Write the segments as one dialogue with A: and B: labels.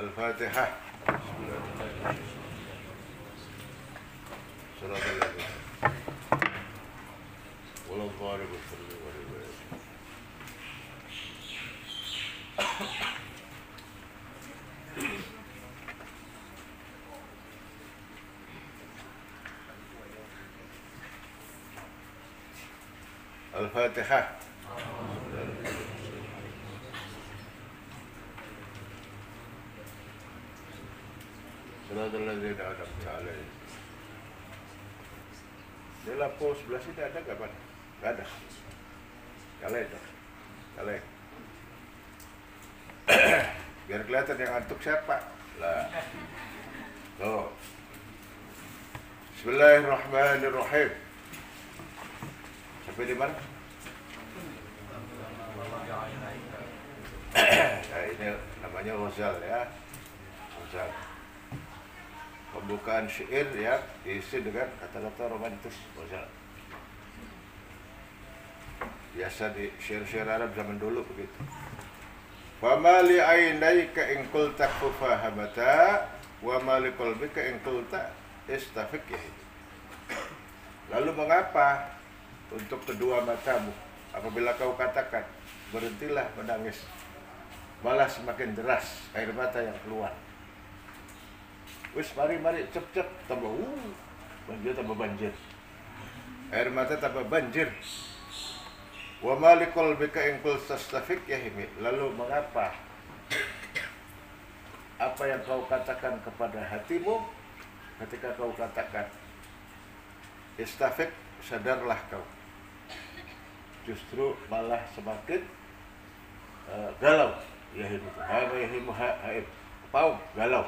A: Al-Fatihah. Shiratal ladzina wal dhalin. Al-Fatihah. Shiratal ladzina an'amta 'alaihim. Di lampu sebelah sini ada nggak, Pak? Nggak ada. Nyalain dong. Nyalain. Biar kelihatan yang ngantuk siapa. Lah. Tuh. Bismillahirrahmanirrahim. Sampai di mana? Nah, ini namanya Ghazal ya. Ghazal. Pembukaan syair ya diisi dengan kata-kata romantis. Ghazal. Biasa di syair-syair Arab zaman dulu begitu. Fama li ainaika in qulta fahamata wa ma li qalbika in qulta istafiq. Lalu mengapa untuk kedua matamu apabila kau katakan berhentilah menangis, malah semakin deras air mata yang keluar. Wis mari cep tambah banjir tambah banjir. Air mata tambah banjir. Wa ma li qalbika in qulta istafiq yahimi. Lalu mengapa apa yang kau katakan kepada hatimu ketika kau katakan istafiq, sadarlah kau, justru malah semakin galau. Yahimu haib paum galau.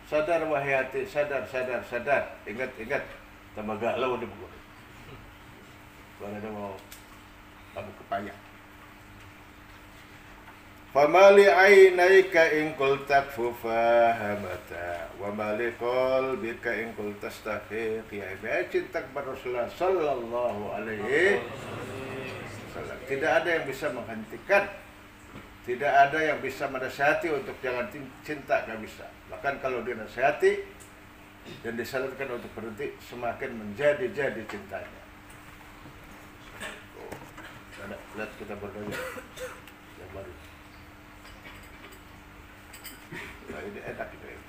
A: Sadar wahai hati, sadar. Ingat tambah galau di buku. Kalau ada mau kamu kepayang. Famali ainaika in qulta fahamata wa mali qalbika in qulta astafiq. Ya cinta kepada Rasulullah sallallahu alaihi wasallam. Tidak ada yang bisa menghentikan, tidak ada yang bisa menasihati untuk jangan cinta, nggak bisa. Bahkan kalau dinasihati dan disarankan untuk berhenti, semakin menjadi cintanya. Lihat kita berdaya yang baru. Nah ini enak gitu ya.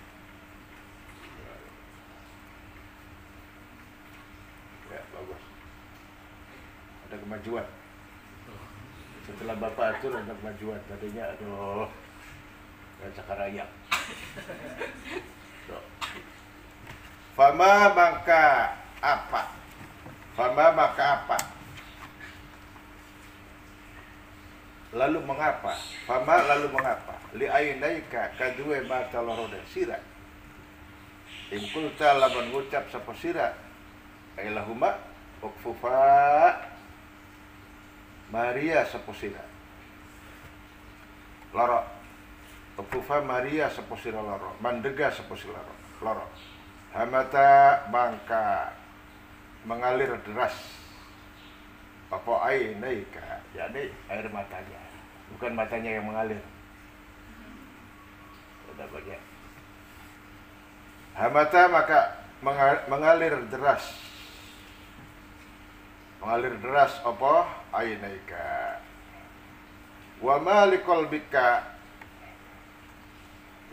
A: Ya bagus. Ada kemajuan. Setelah Bapak atur ada kemajuan. Tadinya aduh dan sakaraya. Fama maka apa? Lalu mengapa? Fama lalu mengapa? Li ainaika kadue mata loroda sira. In qulta laban ngucap sapa sira. Ailahuma ukfufa Maria sapa sira. Loro. Ukfufa Maria sapa sira loro. Mandega sapa sira loro. Hamata bangka mengalir deras. Apa ainaika, jadi air matanya, bukan matanya yang mengalir. Sudah bagian. Hamata maka mengalir deras apa ainaika. Wa ma liqalbika.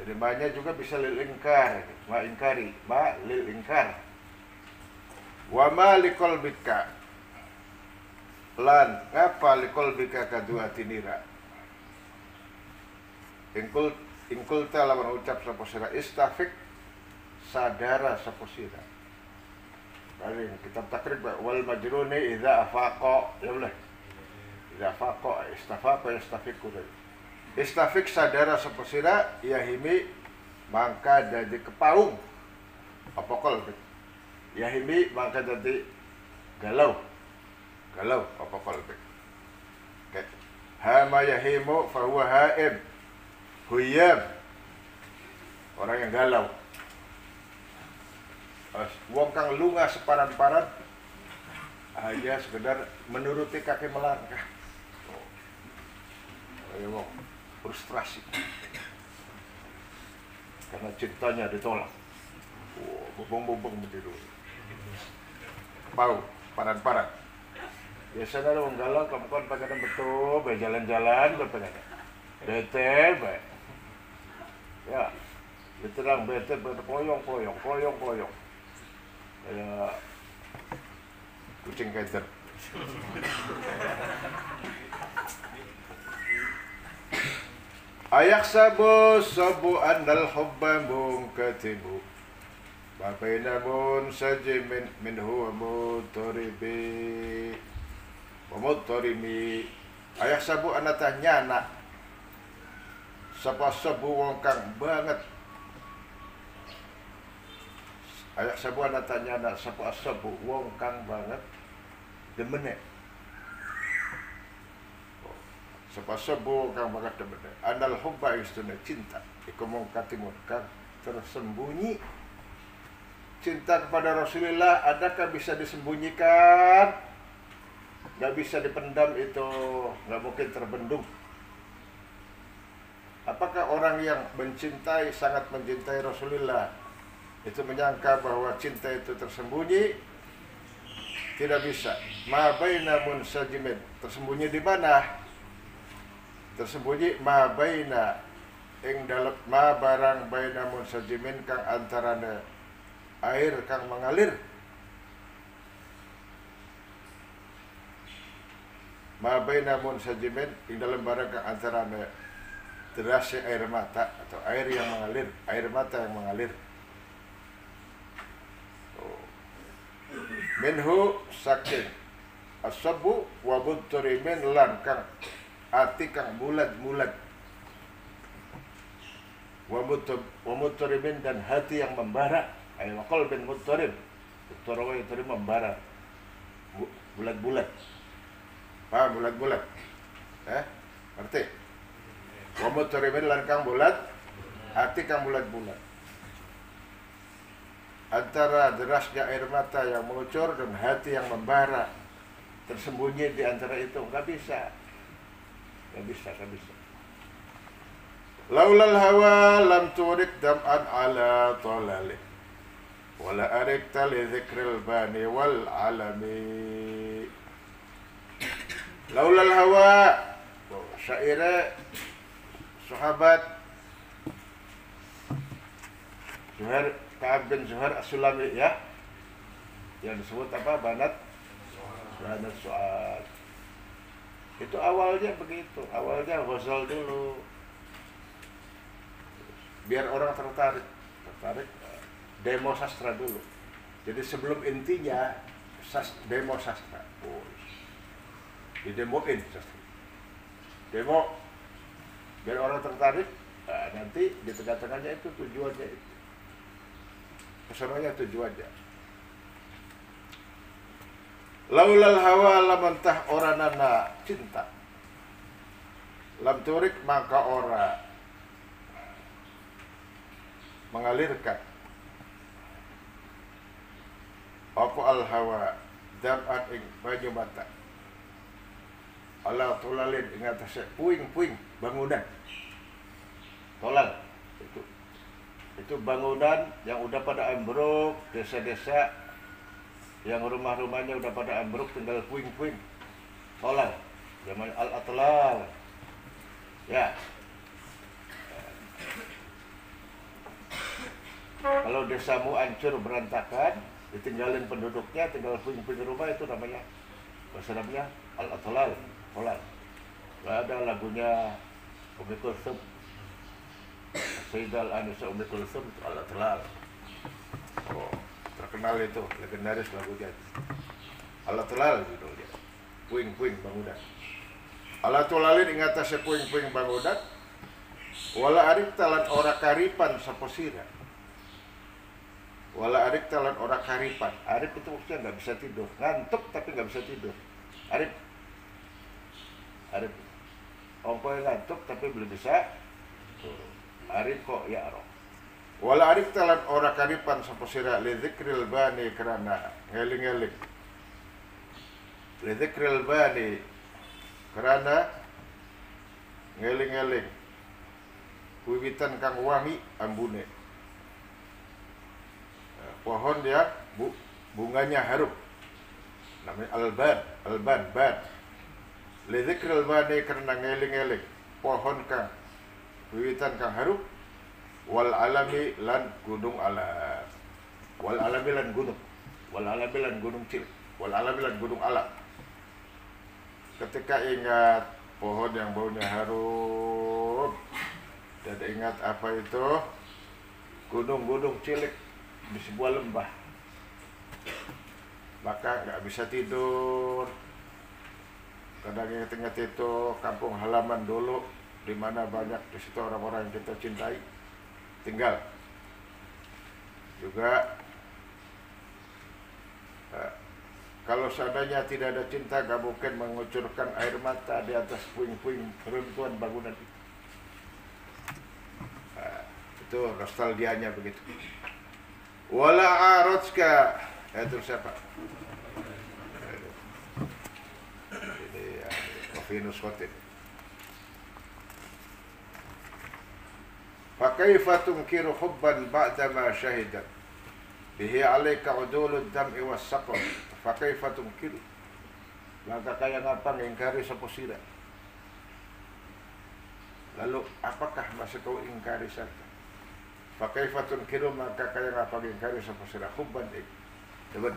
A: Jadi ma-nya juga bisa lil inkar, ma ingkari, ma lil inkar. Wa ma liqalbika. Lan ngapa liqalbika kadua tinira. Ingkul lawan ucap sapa sira istafiq, sadara sapa sira. Kali kitab takrib wal majruni idza afaqa, ya boleh. Idza afaqa istafaqa yastafiqu. Istafiq sadara sapa sira yahimi mangka dadi kepaung. Apa qalbi? Yahimi mangka dadi galau apa qalbi. Okay. Hama yahimu fahuwa haib. Huyab, orang yang galau. Wong kang lunga separan-paran hanya sekedar menuruti kaki melangkah. Ayo wong frustrasi. karena cintanya ditolak. Bubung-bubung begitu. Bau, paran-paran. Biasanya orang galau kamu pakai betul, jalan-jalan pakai. Bete, ya, diterang bete koyong-koyong. Kayak kucing keter. Ayak sabu annal hubba munkatibu babainamun sajimin minhu mutaribi wa mutarimi. Ayak sabu anatah nyana sapa sabu wong kang banget. Ayak sabu anatah nyana sapa sabu wong kang banget demene. Sapa sabu kang banget demene. Anal hubba istuna cinta iku mungkatimun kang tersembunyi. Cinta kepada Rasulullah adakah bisa disembunyikan? Gak bisa dipendam, itu gak mungkin terbendung. Apakah orang yang mencintai, sangat mencintai Rasulullah itu menyangka bahwa cinta itu tersembunyi? Tidak bisa. Ma baina munsajimin, tersembunyi di mana? Tersembunyi ma baina ing dalem ma barang baina munsajimin kang antarane air kang mengalir. Ma baina munsajimin ing dalem barang kang antarane derasnya air mata atau air yang mengalir, air mata yang mengalir. Minhu saking asabu wa mutarimin lan kang ati kang bulat-bulat. Wa mutarimin dan hati yang membara. Ayo qalbin mutarib. Mutarawi itu membara. Bulat-bulat. Paham bulat-bulat? Ngerti? Wa mutarimin lan kang bulat, hati kang bulat-bulat. Antara derasnya air mata yang mengucur dan hati yang membara, tersembunyi di antara itu, nggak bisa. Laulal hawa lam turik dam'an ala talali wala arikta li dzikril bani wal alami. Laulal hawa, syairnya sahabat Zuhair Ka'ab bin Zuhair As-Sulami, ya, yang disebut apa? Banat Su'ad. Itu awalnya begitu, awalnya ghazal dulu biar orang tertarik demo sastra dulu. Jadi sebelum intinya demo sastra, didemoin sastra, demo biar orang tertarik. Nanti di tengah-tengahnya itu tujuannya, itu kesananya tujuannya. Laulal hawa lamantah oranana cinta lam turik maka ora mengalirkan apa al hawa dam'an ing banyu mata ala tulalin ing atase puing-puing bangunan. Tolal itu bangunan yang udah pada ambruk, desa-desa yang rumah-rumahnya udah pada ambruk, tinggal puing-puing. Tolal, namanya al-atlal. Ya. Kalau desamu hancur berantakan, ditinggalin penduduknya, tinggal puing-puing rumah, itu namanya, bahasa namanya al-atlal. Tolal. Ada lagunya Umi Kulsum, Sayyidah Al-Anisa Umi Kulsum, al-atlal. Terkenal itu, legendaris lagunya. Al-atlal judulnya. Puing-puing bangunan. Al-atlalin ing atase puing-puing bangunan. Wala arik talan ora karipan sapa sira. Wala arik talan ora karipan. Arif itu maksudnya nggak bisa tidur, ngantuk tapi nggak bisa tidur. Arif. Ongkoy ngantuk tapi belum bisa. Arif kok ya roh. Wala arif talan ora karipan sapa sira li dzikril bani karena ngeling-eling. Li dzikril bani karena ngeling-eling wiwitan kang wangi ambune. Pohon yang bunganya harum, namanya alban bad. Lidzikril bani karena ngeling-eling pohon kang wiwitan kang harum, wal alami lan gunung alam. Wal alami lan gunung, wal alami lan gunung cilik, wal alami lan gunung alam. Ketika ingat pohon yang baunya harum dan ingat apa itu gunung-gunung cilik di sebuah lembah, maka nggak bisa tidur. Kadang ingat-ingat itu kampung halaman dulu, di mana banyak di situ orang-orang yang kita cintai tinggal. Juga kalau seandainya tidak ada cinta, gak mungkin mengucurkan air mata di atas puing-puing runtuhan bangunan itu. Itu nostalgianya begitu. Wala arotska, itu siapa? Ini Venus Hotel. Fakaifa tunkiru hubban ba'dama syahidat bihi alaika udulud dam'i was-saqam. Fakaifa tunkiru, maka kaya ngapa ngingkari sapa sira? Lalu apakah masih kau ingkari saja? Fakaifa tunkiru, maka kaya ngapa ngingkari sapa sira hubban dewen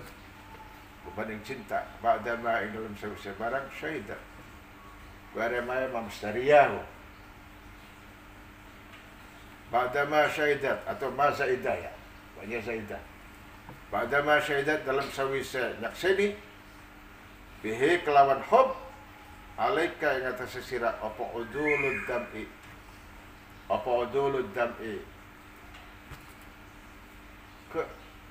A: hubban ing cinta ba'dama ing dalam sawise barang syahidat kuare maya mamstariyahu ba'dama syahidat atau ma zaidah ya, banyak zaidah. Ba'dama syahidat dalam sawise nyakseni bihi kelawan hub alaika ing atas sira apa udulud dam'i ke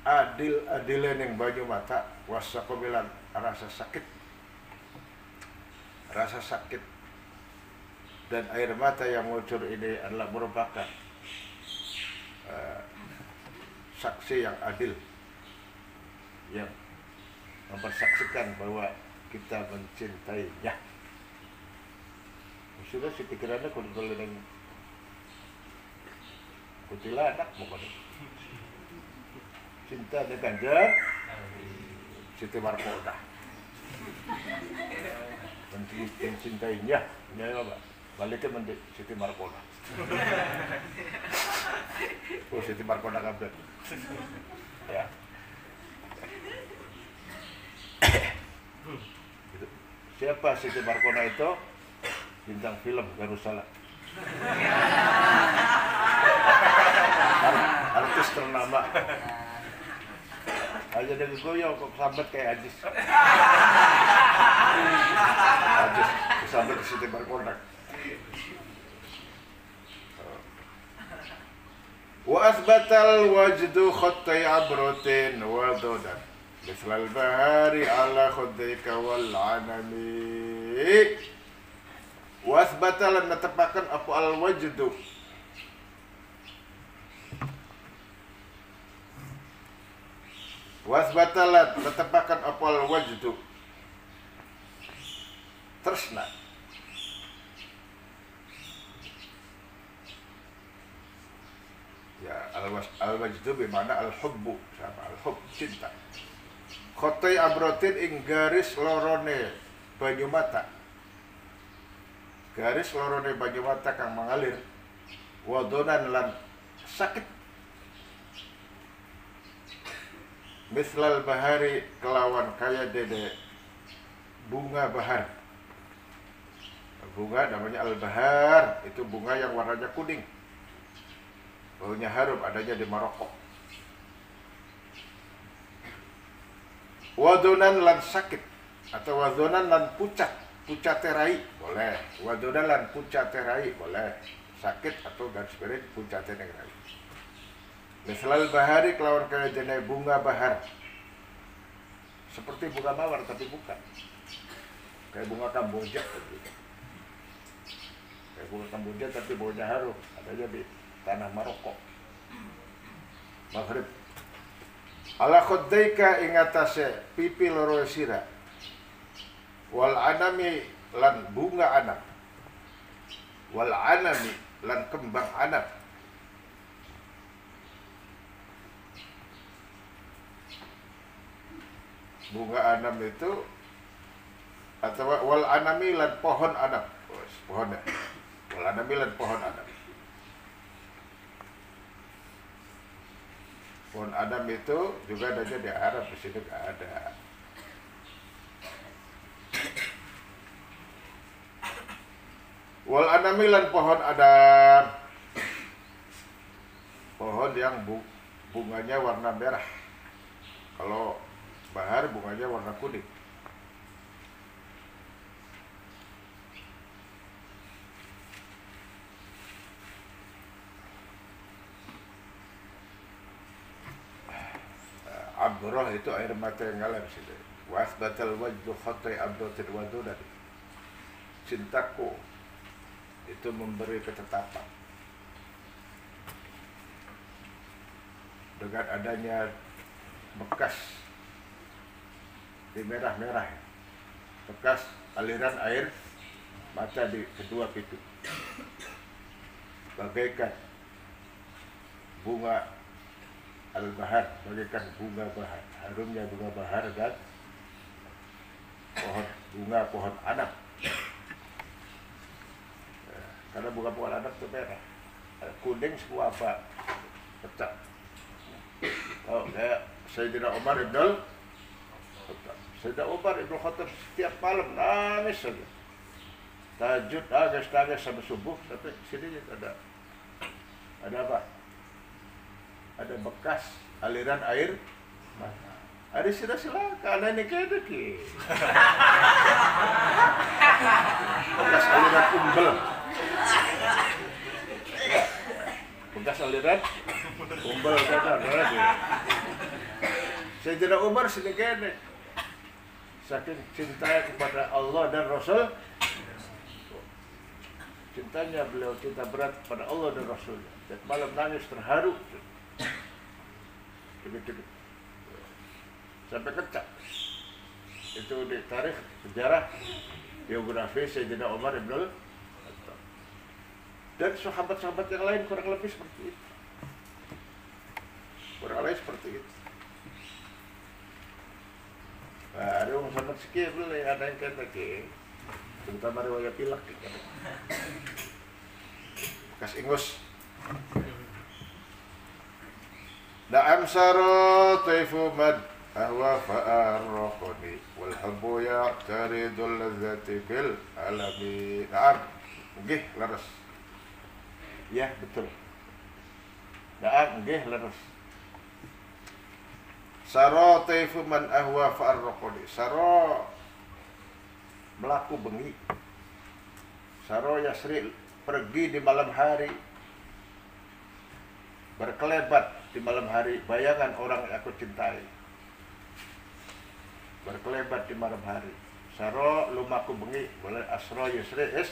A: adil-adilan yang banyu mata wasakomilan rasa sakit dan air mata yang ngucur ini adalah merupakan saksi yang adil yang mempersaksikan bahwa kita mencintainya. Sudah si pikirannya kalau yang kutilanak pokoknya cinta dengan Kanjeng Siti Markoda mencintainya, ya apa? Baliknya mendik Siti Markoda. Oh, Siti Markoda kabeh. Ya. Siapa Siti Markoda itu? Bintang film Darussalam. Artis ternama. Aja dari goyong kok sambat kayak Ajis. Ajis sambat di Siti Markoda. Wa asbatal wajdu khattai abratin wa dodan mislal bahari ala khuddika wal anami. Wa asbatal menetapkan apa al wajdu wasbatalat menetapkan apa al wajdu tresna. Ya, al-wajdu bermakna al-hubbu, sama al-hub, cinta. Khotai abrotin ing garis lorone banyu mata. Garis lorone banyu mata kang mengalir. Wadonan lan sakit. Mislal bahari kelawan kaya dede bunga bahar. Bunga namanya al-bahar, itu bunga yang warnanya kuning. Baunya harum, adanya di Maroko. Wadonan lan sakit atau wadonan lan pucat terai boleh. Wadonan lan pucat terai boleh. Sakit atau garis miring pucat terai. Misalal bahari kelawan kaya jenis bunga bahar. Seperti bunga mawar tapi bukan. Kayak bunga Kamboja gitu. Kayak bunga Kamboja tapi baunya harum, adanya di tanah Maroko. Maghrib. Ala khuddaika ing atase pipi loro sira. Wal anami lan bunga anak. Wal anami lan kembang anab. Bunga anam itu atau wal anami lan pohon anam. Pohonnya. Wal anami lan pohon anam. Pohon anam itu juga adanya di Arab, di sini nggak ada. Wal anami lan pohon adam, pohon yang bunganya warna merah. Kalau bahar bunganya warna kuning. Abroh itu air mata yang ngalir sini. Wasbatal wajdu khotri abdotin wadudan. Cintaku itu memberi ketetapan dengan adanya bekas di merah-merah, bekas aliran air mata di kedua pipi, bagaikan bunga al-bahar, bagaikan bunga bahar, harumnya bunga bahar dan pohon anab. Karena bunga pohon anab itu merah, kuning semua apa pecah. Oh, kayak Sayyidina Umar ibn Khattab. Sayyidina Umar ibn Khattab setiap malam nangis saja. Tahajud nangis sampai subuh, tapi sini ada apa? Ada bekas aliran air mata. Ada silakan, ini kayak deki. Bekas aliran umbel. Bekas aliran umbel kan lagi. Sayyidina Umar sini gini, saking cintanya kepada Allah dan Rasul, cintanya beliau cinta berat pada Allah dan Rasulnya. Dan malam nangis terharu, begitu sampai kecak. Itu di tarikh sejarah biografi Sayyidina Umar ibn Khattab. Dan sahabat-sahabat yang lain kurang lebih seperti itu. Kurang lebih seperti itu. Nah, ada orang sahabat sekian boleh, ada yang kata ke, terutama riwayat pilak gitu. Bekas ingus. Na'am saro taifu mad ahwa fa'arraqani wal hubbu ya'taridul ladzati bil alami. Na'am, nggih leres. Ya, betul. Na'am, nggih leres. Saro taifu man ahwa fa'arraqani. Saro melaku bengi. Saro yasri pergi di malam hari. Berkelebat di malam hari, bayangan orang yang aku cintai. Berkelebat di malam hari. Saro lumaku bengi, boleh asro yusri is.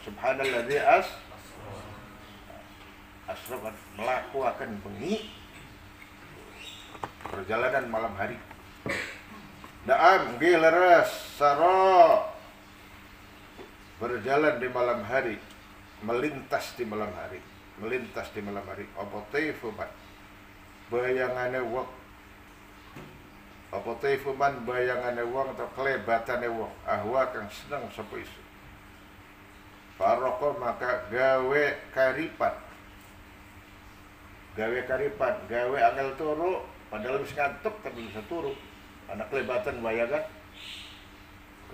A: Subhanalladzi asro melaku akan bengi. Perjalanan malam hari. Naam gileres saro berjalan di malam hari, melintas di malam hari. Melintas di malam hari. Apa taifuman bayangane wong, apa taifuman bayangane wong atau kelebatane wong ahwa kang seneng sapa isu faroko maka gawe karipan, gawe angel turu padahal bisa ngantuk tapi bisa turu, anak kelebatan bayangan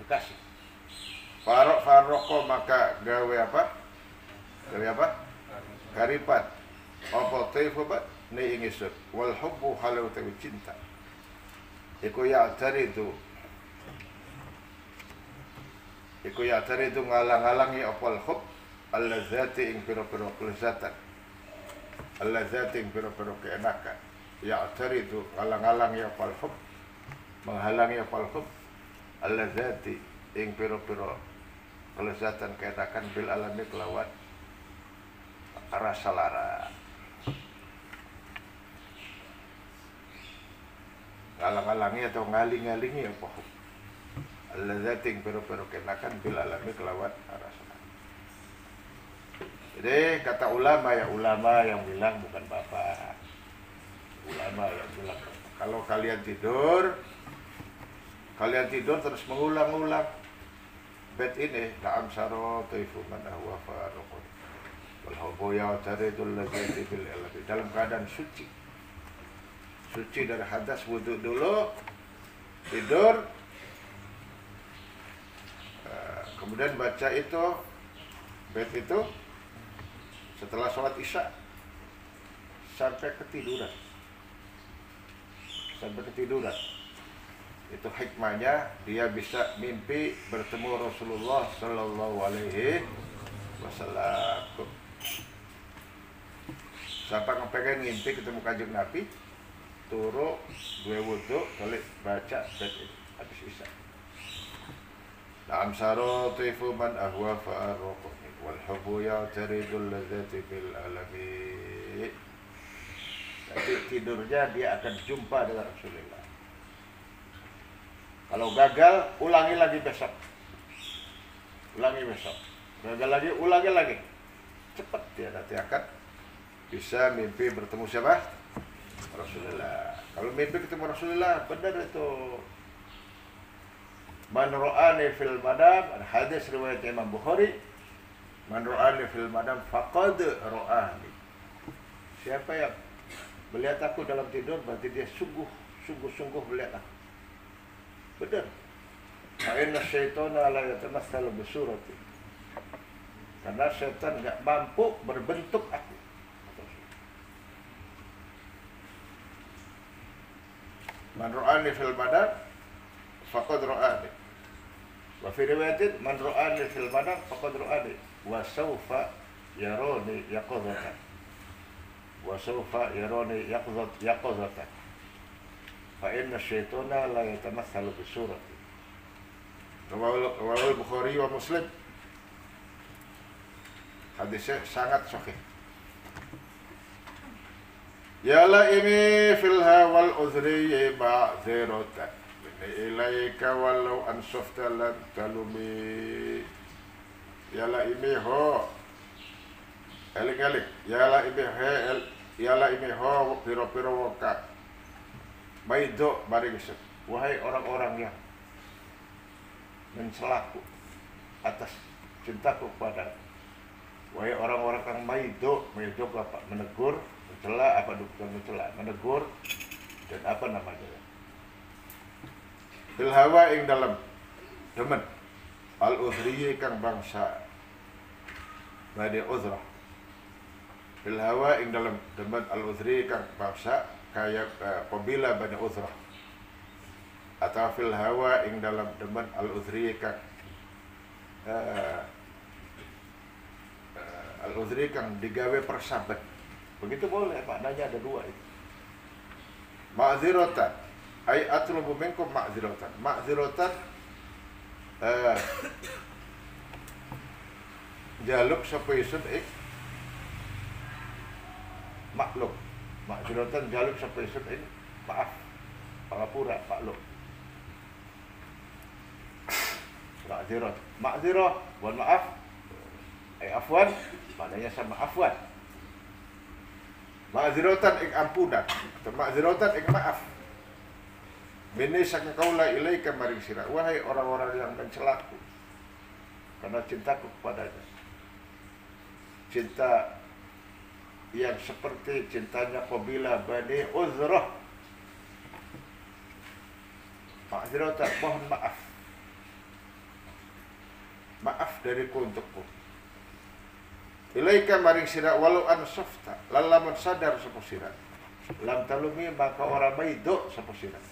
A: kekasih. Faroko maka gawe apa karipan apa taifuman ni ingisut wal hubbu halau tawi cinta iku ya'taridu ngalang-alangi opal hub allazati ing pira-pira kelezatan, allazati ing pira-pira keenakan. Ya'taridu ngalang-alangi opal hub, menghalangi opal hub allazati ing pira-pira kelezatan keenakan bil alami kelawan rasa lara. Ngalang-alangi atau ngaling-ngalingi apa hub alladzati ing pira-pira kenakan bil alami kelawan rasa. Jadi kata ulama yang bilang, bukan bapak. Ulama yang bilang, kalau kalian tidur terus mengulang-ulang bait ini, na'am saro taifu man ahwa faruqun wal hubuya taridul ladzati bil alabi, dalam keadaan suci dari hadas, wudu dulu, tidur, kemudian baca itu bait itu setelah sholat isya sampai ketiduran. Itu hikmahnya, dia bisa mimpi bertemu Rasulullah Sallallahu Alaihi Wasallam. Siapa yang pengen ngimpi ketemu kanjeng Nabi, turu dua wudu, kali baca bait ini habis isya. Na'am saro tifu man ahwa fa'arruqni wal hubbu ya'taridul ladzati bil alami. Nanti tidurnya dia akan jumpa dengan Rasulullah. Kalau gagal, ulangi lagi besok. Gagal lagi, ulangi lagi. Cepat dia nanti akan bisa mimpi bertemu siapa? Rasulullah. Kalau mimpi ketemu Rasulullah, benar itu. Man ra'ani fil madam, hadis riwayat Imam Bukhari. Man ra'ani fil madam faqad ra'ani. Siapa yang melihat aku dalam tidur, berarti dia sungguh melihat aku. Benar. Inna syaitana la yatamatsalu bi surati. Karena setan enggak mampu berbentuk aku. Man ra'ani fil madam faqad ra'ani. Wa fi riwayatin man ra'ani fil madam faqad ra'ani wa sawfa yarani yaqadatan. Wa sawfa yarani yaqadatan. Fa inna syaitana la yatamatsalu bi surati. Rawahu Bukhari wa Muslim. Hadisnya sangat sahih. Ya laimi fil hawal uzri ma'ziratan ilaika walau ansafta lan talumi. Ya laimi ho eling-eling, ya laimi ho piro-piro waka maido bareng isep. Wahai orang-orang yang mencelaku atas cintaku kepada, wahai orang-orang yang maido apa? Menegur, mencela, apa bukan mencela, menegur, dan apa namanya? Bil hawa ing dalam demen al uzriyi kang bangsa Bani Uzrah. Bil hawa ing dalam demen al uzri kang bangsa kaya qabila Bani Uzrah. Atau fil hawa ing dalam demen al uzri kang al uzri kang digawe persahabat. Begitu boleh, maknanya ada dua itu. Ma'ziratan ay atlubu minkum ma'ziratan. Ma'ziratan jaluk sapa isun maklum. Ma'ziratan jaluk sapa isun maaf, pangapura, maklum. Ma'zirah, mohon maaf, afwan, maknanya sama afwan. Ma'ziratan ing ampunan, atau ma'ziratan ing maaf. Bini saking kaula ilaika maring sira, wahai orang-orang yang mencelaku karena cintaku kepadanya. Cinta yang seperti cintanya Qabilah Bani Uzrah. Ma'ziratan, mohon maaf. Maaf dariku untukku. Ilaika maring sira walau ansafta, lalaman sadar sapa sira. Lam talumi maka orang maido sapa sira.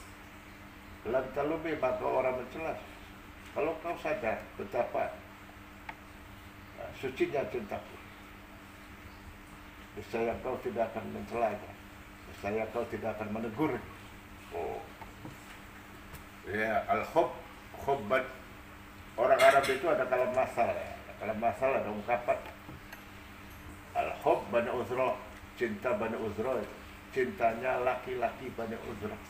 A: Lam talumi maka orang mencela. Kalau kau sadar betapa sucinya cintaku, niscaya kau tidak akan mencelanya, niscaya kau tidak akan menegur. Oh, ya al-hubbat. Orang Arab itu ada kalam masal, ada ungkapan al-hub Bani Uzrah, cinta Bani Uzrah itu, cintanya laki-laki Bani Uzrah.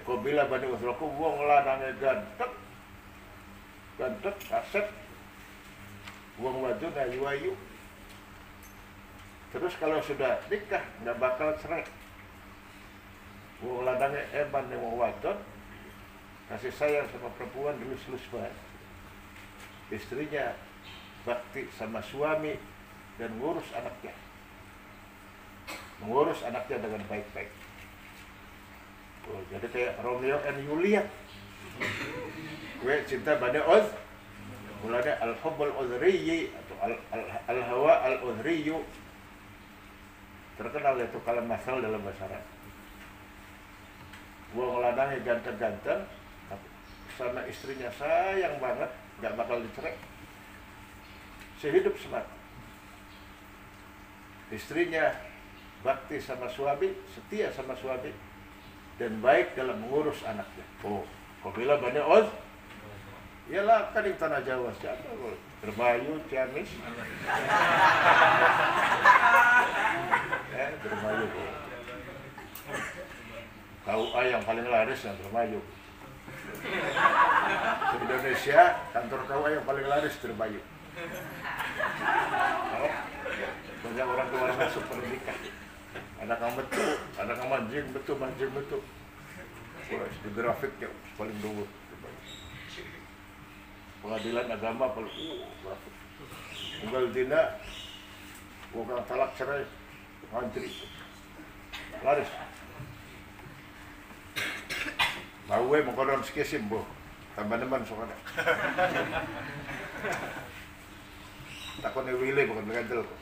A: Qabilah Bani Uzrah ku wong lanange ganteng, asep, wong wadon ayu-ayu, Terus kalau sudah nikah nggak bakal cerai. Wong lanangnya eman yang wong wadon kasih sayang sama perempuan dilus-lus banget. Istrinya bakti sama suami dan ngurus anaknya. Mengurus anaknya dengan baik-baik. Oh, jadi kayak Romeo and Juliet. Gue cinta pada Oz. Mulanya al-hubbul uzriyi atau al-hawa al-uzriyu. Terkenal itu kalau masal dalam bahasa Arab. Wong lanangnya ganteng-ganteng sama istrinya sayang banget, gak bakal dicerai. Sehidup semati. Istrinya bakti sama suami, setia sama suami, dan baik dalam mengurus anaknya. Oh, kau bilang Bani Oz? Iyalah kan yang tanah Jawa siapa? Dermayu, Ciamis. Dermayu. KUA yang paling laris yang Dermayu. Di Indonesia, kantor KUA yang paling laris Dermayu. Banyak orang keluar masuk pendidikan. Ada kang betul, ada kang manjing betul. Wah, di grafiknya paling dulu. Pengadilan agama paling grafik. Tunggal dina, bukan talak cerai, ngantri, laris. Bawe mau konon sekisim boh, tambah teman soalnya. Takon wile bukan mengendel kok.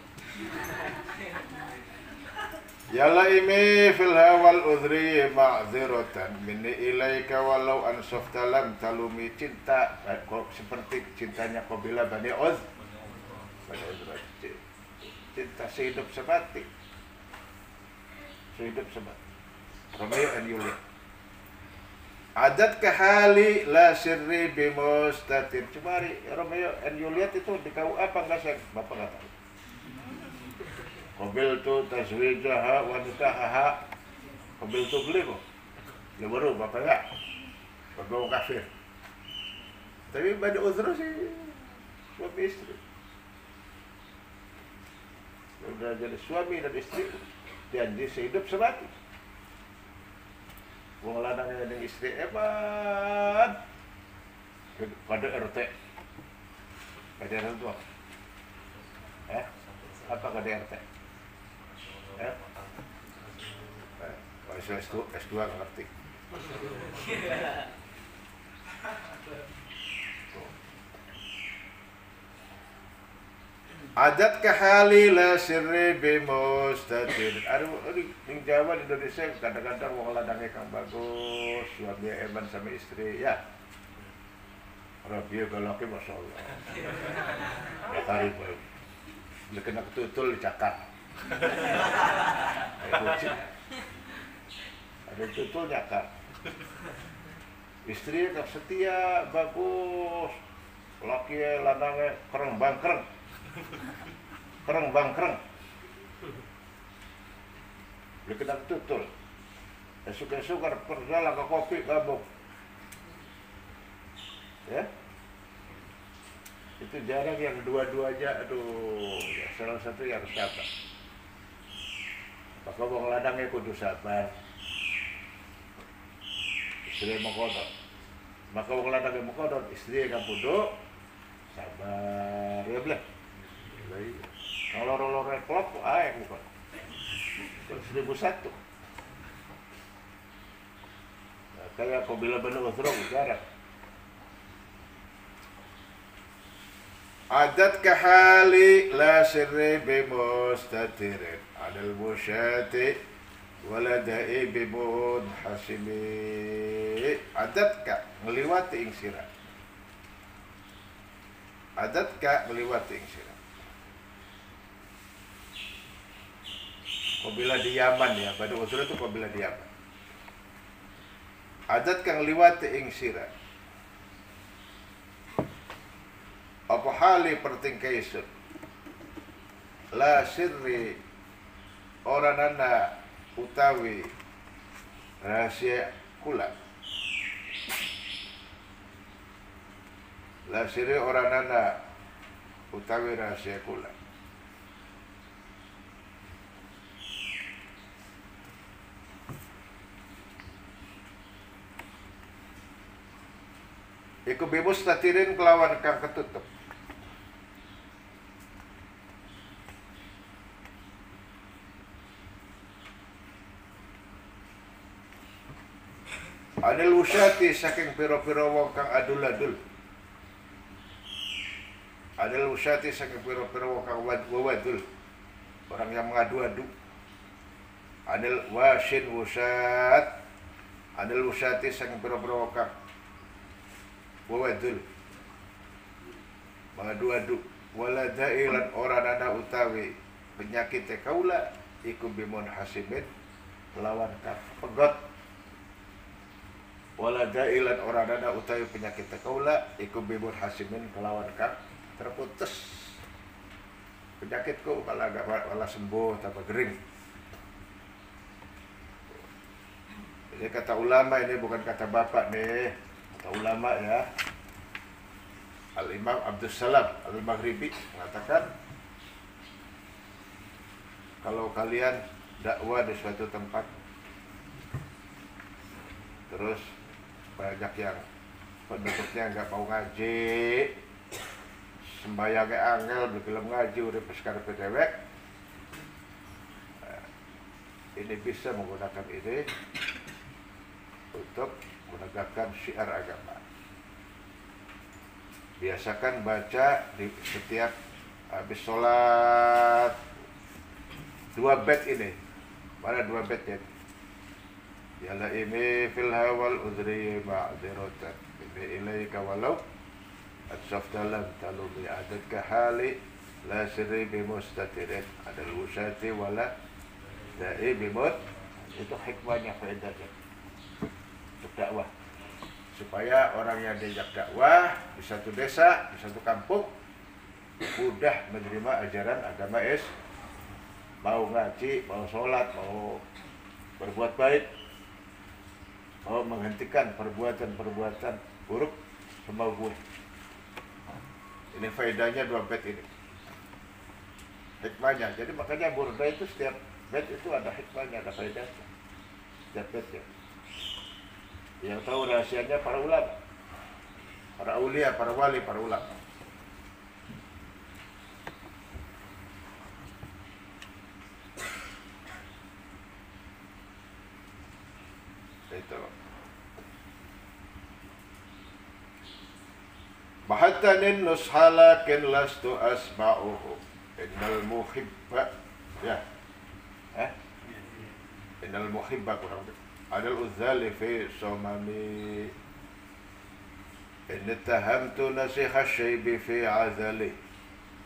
A: Yala imi fil hawal udhri ma'ziratan minni ilaika walau ansofta lam talumi cinta kok seperti cintanya Qabila Bani Oz. Cinta sehidup semati. Sehidup semati. Romeo and Juliet. Adat kahali la sirri bimustatir. Cumari Romeo and Juliet itu di KUA apa enggak sih? Bapak enggak tahu. Qabiltu tazwijaha wa nikahaha. Qabiltu beli kok. Ya baru bapak enggak. Bapak kafir. Tapi Bani Uzra sih suami istri. Udah jadi suami dan istri. Janji sehidup semati. Wong lanang dengan istri hebat. Pada RT. Pada RT itu apa? Apa pada RT? S2 nggak ngerti. Adat kahali la sirri bimustatir. Ada di Jawa di Indonesia kadang-kadang wong lanangnya kang bagus, suami eman sama istri ya. Rabiu galaki Masya Allah. Ya karib. Dia kena ketutul dicakar. Ada tutul nyakar. Istrinya tak setia, bagus. Laki lanangnya kereng bangkreng. Dia kena tutul. Esok-esok kerja lah ke kopi gabung. Ya, itu jarang yang dua-duanya. Aduh, ya, salah satu yang sabar. Maka wong lanangnya kudu sabar. Istri mau kodok. Maka wong lanangnya mau kodok, istri yang kudu sabar. Ya boleh. Kalau lorong klop, yang bukan. 1001. Nah, kayak Qabila Bani Uzra jarang. Adat kahali la sirri bimustatirin adal musyati waladai bimun hasimi. Adat ka ngeliwati ing sirah. Adat ka ngeliwati ing sirah. Qabila di Yaman ya, Bani Uzra itu Qabila di Yaman. Adat ka ngeliwati ing sirah. Apa hali pertingkaisun la sirri oranana utawi rahasia kula. La sirri oranana utawi rahasia kula. iku bimustatirin kelawan kang ketutup. Anil wusyati saking pira-pira wong kang adul-adul. Anil wusyati saking pira-pira wong kang wadul. Orang yang mengadu-adu. Anil wasin wusyat. Anil wusyati saking pira-pira wong kang wadul. Mengadu-adu. Waladai lan ora nana utawi penyakit kaula iku bimun hasimin lawan kang pegot. Waladai lan ora nana utawi penyakit kaula iku bimun hasimin kelawan kang terputus. Penyakitku kalau agak malah sembuh tanpa gering. Jadi kata ulama ini bukan kata bapak nih, kata ulama ya. Al-Imam Abdus Salam Al-Maghribi mengatakan, kalau kalian dakwah di suatu tempat, terus banyak yang penduduknya nggak mau ngaji, sembayangnya angel, belum ngaji, udah peskar pedewek, ini bisa menggunakan ini untuk menegakkan syiar agama. Biasakan baca di setiap habis sholat 2 bait ini. Mana 2 baitnya? Ya laimi fil hawal udri ma'dziratan bi ilaika walau atsafta lam talumi adadka hali la sirri bi mustatirin adal wusati wala da'i bimut. Itu hikmahnya, faedahnya untuk dakwah, supaya orang yang diajak dakwah di satu desa, di satu kampung mudah menerima ajaran agama mau ngaji, mau sholat, mau berbuat baik, mau menghentikan perbuatan-perbuatan buruk semau gue. Ini faedahnya 2 bait ini, hikmahnya. Jadi makanya burda itu setiap bait itu ada hikmahnya, ada faedahnya setiap baitnya. Yang tahu rahasianya para ulama, para aulia, para wali, para ulama. Itu. Bahatanin nushalakin lastu asma'uhu innal muhibba ya. Innal muhibba kurang adal uzzali fi somami in ittahamtu nasikha syaibi fi azali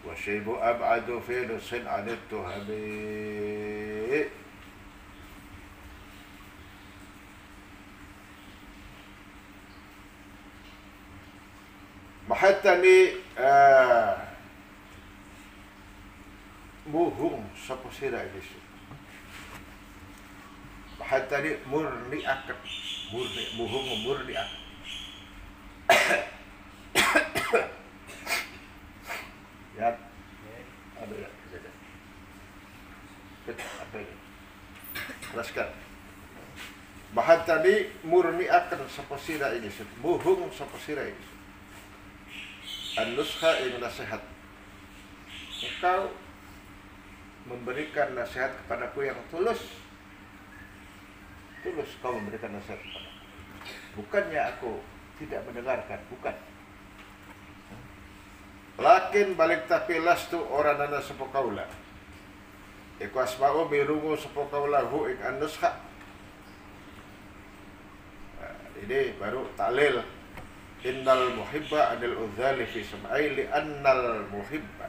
A: wa syaibu ab'adu fi nusin anit tuhami. Mahatani muhung sapa sira iki. Mahatani murni akan muhung murni akan. Ya, ada ya, apa ini? Teruskan. Mahatani murni akan sapa sira ini, muhung sapa sira ini. An-nuskha ini nasihat. Engkau memberikan nasihat kepadaku yang tulus. Tulus kau memberikan nasihat kepadaku. Bukannya aku tidak mendengarkan, bukan. Lakin balik tapi lastu oranana sapa kaula. Iku asma'u mirungu sapa kaula hu ing an-nuskha. Ini baru ta'lil. Innal muhibba adil udzali fi sam'i li annal muhibba.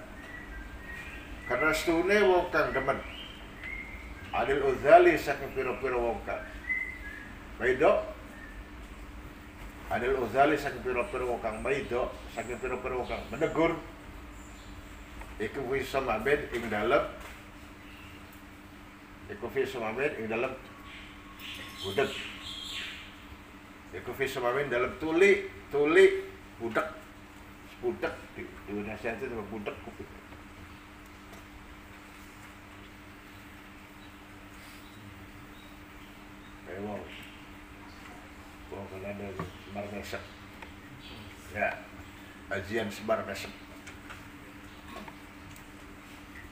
A: Karena stune wong kang demen adil udzali saking pira-pira wong kang maido. Adil udzali saking pira-pira wong kang maido, saking pira-pira wong kang menegur. Iku fi sam'in ing dalem ing dalem budak. Iku fi sam'in dalam tuli budak di Indonesia itu sama budak kuping. Kayak wow kalau ada Semar Mesak Ya, ajian sebar besok.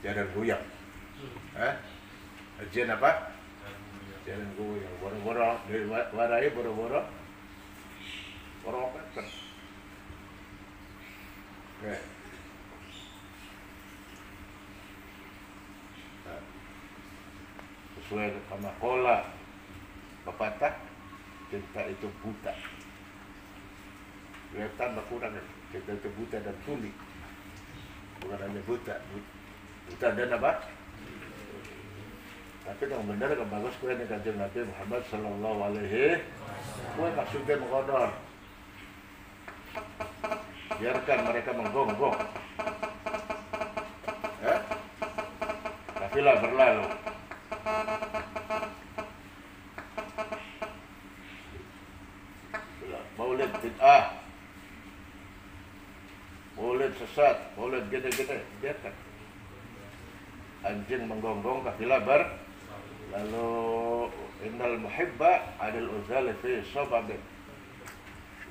A: Jalan goyang. Ajian apa? Jalan goyang. Boro-boro, warai boro-boro. Boro kan. Oke. Nah, sesuai sama kola pepatah, cinta itu buta. Kelihatan kurang, cinta itu buta dan tuli. Bukan hanya buta dan apa? Tapi yang benar yang bagus kue nih kanjeng Nabi Muhammad Sallallahu Alaihi kue maksudnya mengodor. Biarkan mereka menggonggong. Kafilah berlalu. Maulid bid'ah, maulid sesat, maulid gede-gede, biarkan. Anjing menggonggong kafilah lalu innal muhibba adil uzali fi sababin.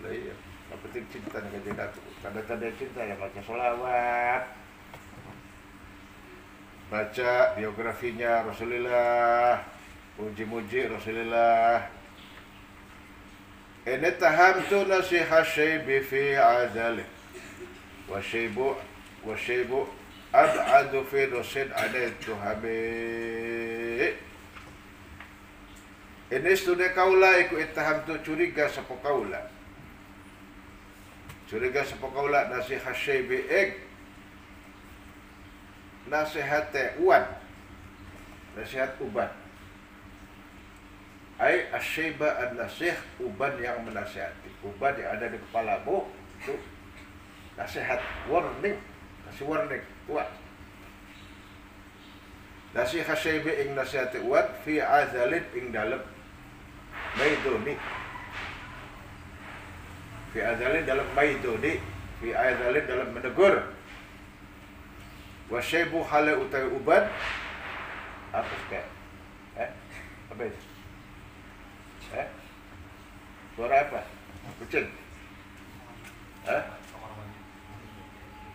A: Iya, yang penting cinta dengan dia itu. Tanda-tanda cinta ya baca sholawat, baca biografinya Rasulullah, muji-muji Rasulullah. Ini tahamtu nasiha syaibi fi azalih wa syaibu ab'adu fi rusid adaitu habib. Ini sudah kaula iku ittahamtu curiga sapa kaula. Curiga sapa kaula nasiha syaibi nasihate uan. Nasihat uban. Ai asyaiba an-nasih, uban yang menasihati. Uban yang ada di kepalamu itu nasihat, warning, kasih warning, kuat. Nasihat syaibi ing nasihati uat fi azalin ing dalem maidoni. Fi azalin dalam maidoni, fi azalin dalam menegur. Wa syaibu hale utawi uban apa sekali? Apa itu? Suara apa? Kucing?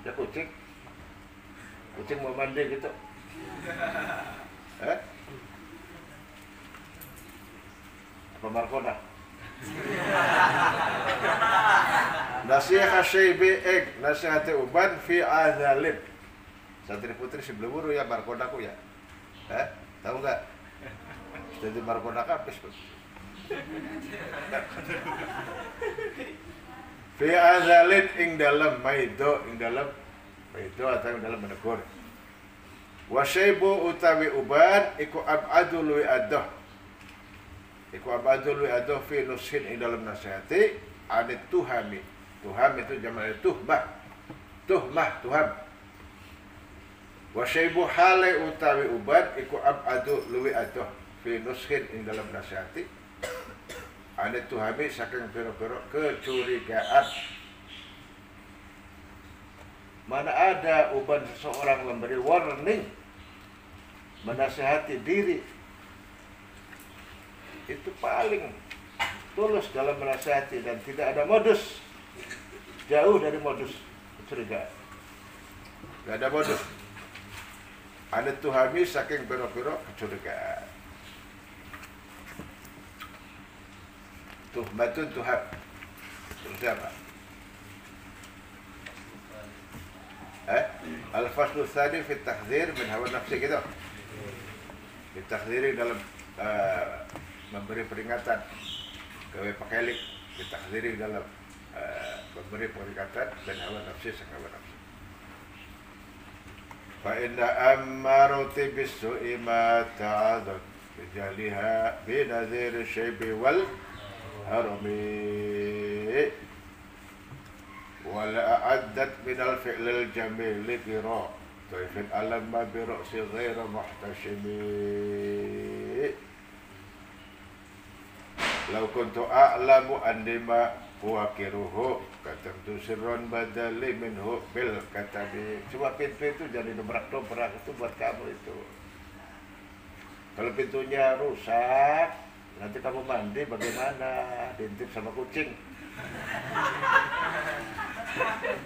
A: Ya kucing? Kucing mau mandi gitu? Apa Markona? Nasihat syaibi nasihati uban fi azalin. Santri putri sebelum buru ya Markonaku ya. Tahu nggak? Jadi Markona kapis pun. Fi azalin ing dalam maido atau ing dalam menegur. Wa syaibu utawi uban iku ab'adu luwi adoh. Iku ab'adu luwi adoh fi nushin ing dalam nasihati anit tuhami. Tuham itu jamak tuhmah. Tuham. Wa syaibu hale utawi uban iku ab'adu luwi adoh fi nushin ing dalam nasihati anit tuhami saking piro-piro kecurigaan. Mana ada uban seseorang memberi warning, menasihati diri, itu paling tulus dalam menasihati dan tidak ada modus, jauh dari modus kecurigaan. Tidak ada modus. Anit tuhami saking piro-piro kecurigaan. Tuhmatun tuhab. Terus apa? Al-faslu tsani fi at-tahdhir min hawa nafsi gitu. Fi at-tahdhir dalam memberi peringatan gawe pakelik, fi at-tahdhir dalam memberi peringatan dan hawa nafsi sang hawa nafsi. Fa inna ammarati bis-su'i ma ta'adud bijaliha bi nadhir syaibi wal harami wala a'addat minal fi'lil jamili biro taifin alamma biro'si ghaira muhtashimi law kuntu a'lamu andima wakiruhu katamtu sirron badali minhu bil katabi. Cuma pintu itu jadi dobrak-dobrak itu buat kamu itu. Kalau pintunya rusak, nanti kamu mandi bagaimana? Diintip sama kucing.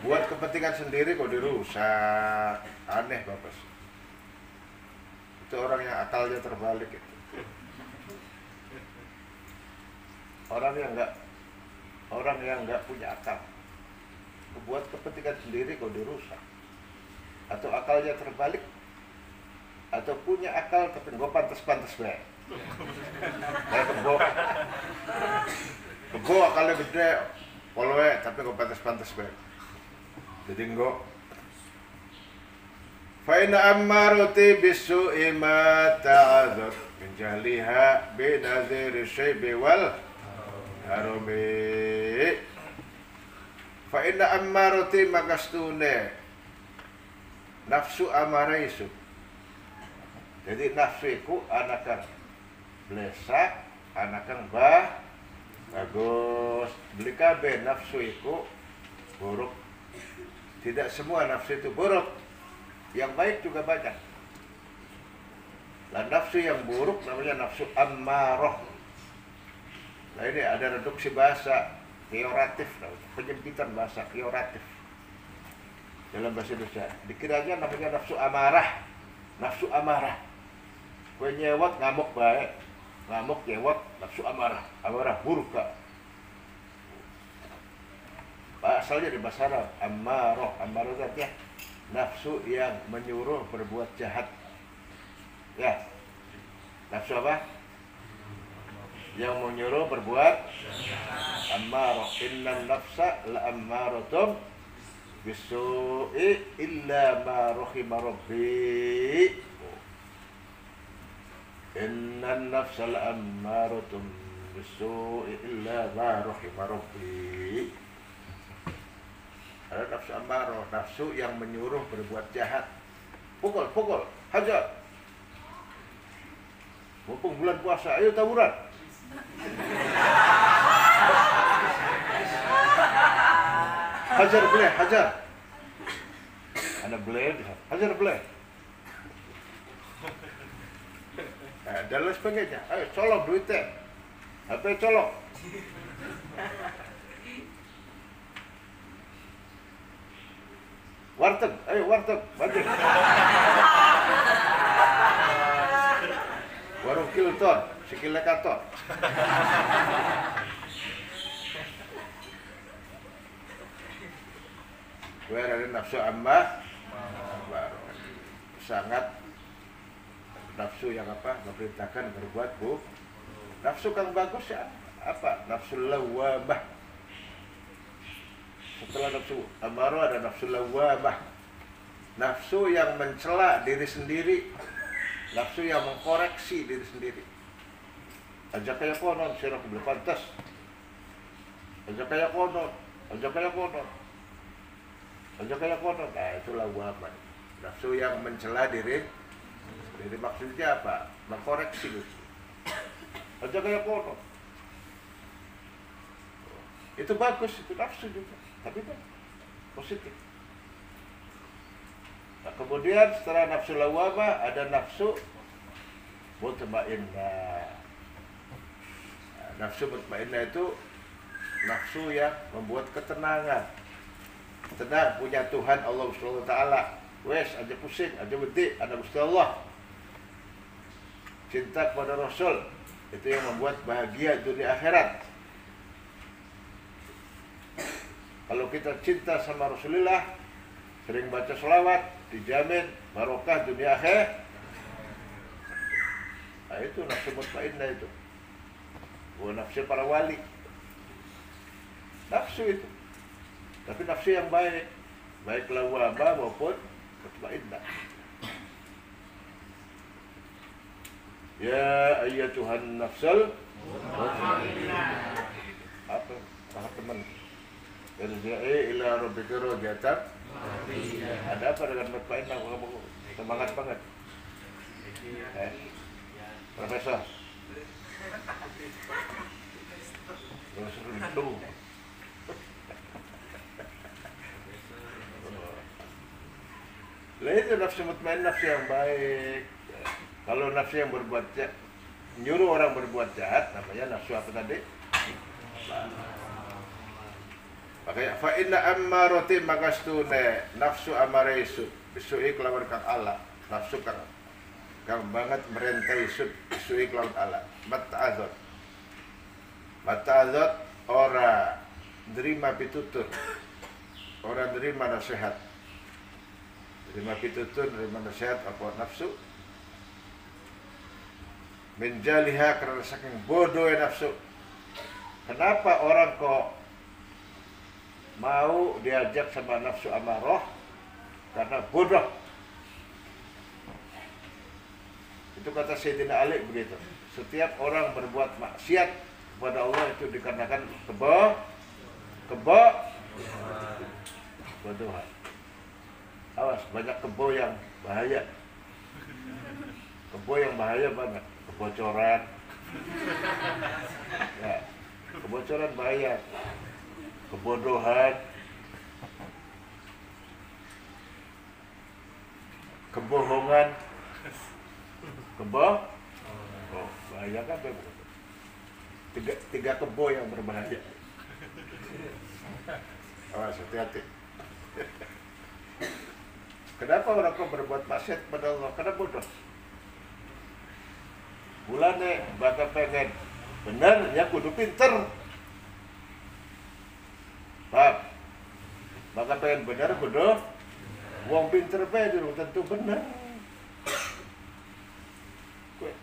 A: Buat kepentingan sendiri kok dirusak. Aneh Bapak. Itu orang yang akalnya terbalik itu. Orang yang nggak punya akal. Buat kepentingan sendiri kok dirusak. Atau akalnya terbalik, atau punya akal tapi nggak pantas-pantas baik. Kayak kebo akalnya gede, polwe tapi nggak pantas-pantas baik. Jadi nggak. Faina ammaruti bisu'i ma ta'adzur min jahliha binazir syaibi wal harumi. Faina ammaruti makastune nafsu amaraisu. Jadi nafsu iku anakan blesak, anakan bagus. Beli kabeh nafsu iku buruk. Tidak semua nafsu itu buruk. Yang baik juga banyak. Dan nafsu yang buruk namanya nafsu ammarah. Nah ini ada reduksi bahasa peyoratif, penyempitan bahasa peyoratif dalam bahasa Indonesia. Dikiranya namanya nafsu amarah. Nafsu amarah. Kue nyewot ngamuk baik, ngamuk nyewot nafsu amarah. Amarah buruk kak. Asalnya di bahasa Arab ammarah. Ammarah artinya nafsu yang menyuruh berbuat jahat. Ya. Nafsu apa? Yang menyuruh berbuat ammarah. Innan nafsa la ammaratum bisu'i illa ma rahima rabbi. Innan nafsa la ammaratum bisu'i illa ma rahima rabbi. Ada nafsu ammarah, nafsu yang menyuruh berbuat jahat. Pukul, hajar. Mumpung bulan puasa, ayo tawuran. Hajar boleh, hajar. Ada boleh, hajar boleh. Dan lain sebagainya. Ayo colok duitnya. Apa colok? Warteg, ayo warteg, banding. Warung Kilton, sikile katon. Gue ada nafsu ammah, sangat nafsu yang apa? Memerintahkan berbuat bu. Nafsu yang bagus ya apa? Nafsu lawwamah. Setelah nafsu ammarah ada nafsu lawwamah. Nafsu yang mencela diri sendiri. Nafsu yang mengkoreksi diri sendiri. Aja kayak konon, sirah belum pantas. Aja kayak konon, aja kayak konon. Aja kayak konon. Nah, itu lawwamah. Nafsu yang mencela diri. Jadi maksudnya apa? Mengkoreksi gitu. Aja kayak konon. Itu bagus, itu nafsu juga. Tapi positif. Nah, kemudian setelah nafsu lawwamah ada nafsu mutmainnah. Nah, nafsu mutmainnah itu nafsu yang membuat ketenangan. Tenang, punya Tuhan Allah Subhanahu wa taala. Wes aja pusing, aja wedi, ada Gusti Allah. Cinta kepada Rasul itu yang membuat bahagia dunia akhirat. Kalau kita cinta sama Rasulullah, sering baca sholawat, dijamin barokah dunia akhir. Nah, itu nafsu mutmainnah itu. Bukan nafsu para wali. Nafsu itu. Tapi nafsu yang baik. Baik lawwamah maupun mutmainnah. Ya ayyatuhan nafsul mutmainnah. Apa? Teman. Irji'i ila rabbika radiyatan. Ada apa dengan mutmainnah? Kamu semangat banget. Profesor. Profesor itu. Lah itu nafsu mutmainnah, nafsu yang baik. Kalau nafsu yang berbuat jahat, nyuruh orang berbuat jahat, namanya nafsu apa tadi? Makanya fa inna ammarati makastune nafsu amare isui kelawan kang Allah, nafsu kang banget merentai isui kelawan Allah. Mata'adzat ora nerima pitutur, ora nerima nasihat. Nerima pitutur, nerima nasihat apa nafsu. Menjaliha karena saking bodoh nafsu. Kenapa orang kok mau diajak sama nafsu amarah? Karena bodoh. Itu kata Sayyidina Ali begitu. Setiap orang berbuat maksiat kepada Allah itu dikarenakan kebodohan. Awas, banyak kebo yang bahaya. Kebo yang bahaya banyak. Kebocoran. Ya, kebocoran bahaya. Kebodohan. Kebohongan. Bahaya kan? Tiga kebo yang berbahaya. Awas, hati-hati. Kenapa orang kok berbuat maksiat pada Allah? Karena bodoh. Bulane bakal pengen bener ya kudu pinter. Paham? Bakal pengen bener kudu wong pinter bae dulu tentu bener.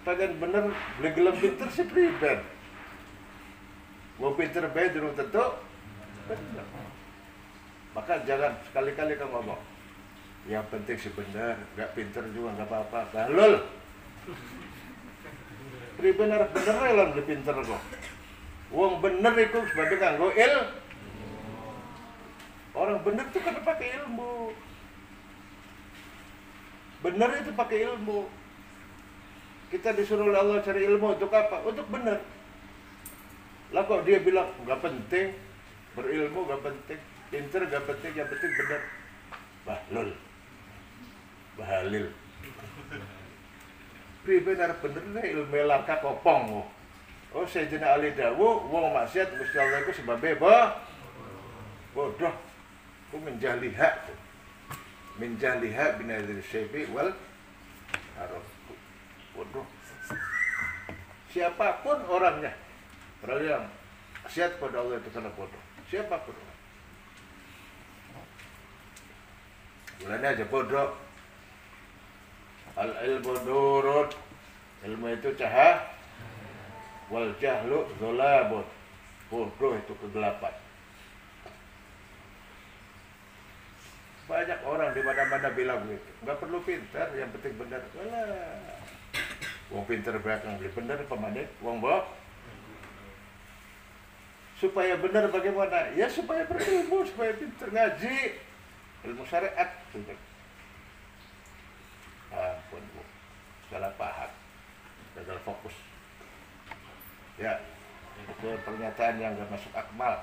A: Pengen bener beli gelem pinter sih priben. Wong pinter bae dulu tentu bener. Maka jangan sekali-kali kamu ngomong yang penting sih bener, gak pinter juga gak apa-apa. Balul. Priben arep bener lan lebih pinter kok. Wong bener itu sebagai nganggo orang bener itu kan pakai ilmu. Bener itu pakai ilmu. Kita disuruh oleh Allah cari ilmu untuk apa? Untuk bener. Lah kok dia bilang gak penting, berilmu gak penting, pinter gak penting, yang penting bener. Bahlul. Bahalil. Priben arep bener nek ilmu langka kopong. Oh Sayyidina Ali dawuh wong maksiat Gusti Allah iku sebabe bodoh. Ku menjaliha. Menjaliha binadzir syaibi wal araf. Bodoh. Siapapun orangnya. Orang yang maksiat pada Allah itu karena bodoh. Siapapun orang. Bulannya aja bodoh. Al-ilmu nurun. Ilmu itu cahaya. Wal jahlu dzulabun. Bodoh itu kegelapan. Banyak orang di mana-mana bilang begitu. Enggak perlu pintar, yang penting benar. Walah. Wong pintar belakang beli benar pemanen, wong boh. Supaya benar bagaimana? Ya supaya berilmu, supaya pintar ngaji. Ilmu syariat sudah. Ampun Bu, salah paham, gagal fokus. Ya, itu pernyataan yang gak masuk akal.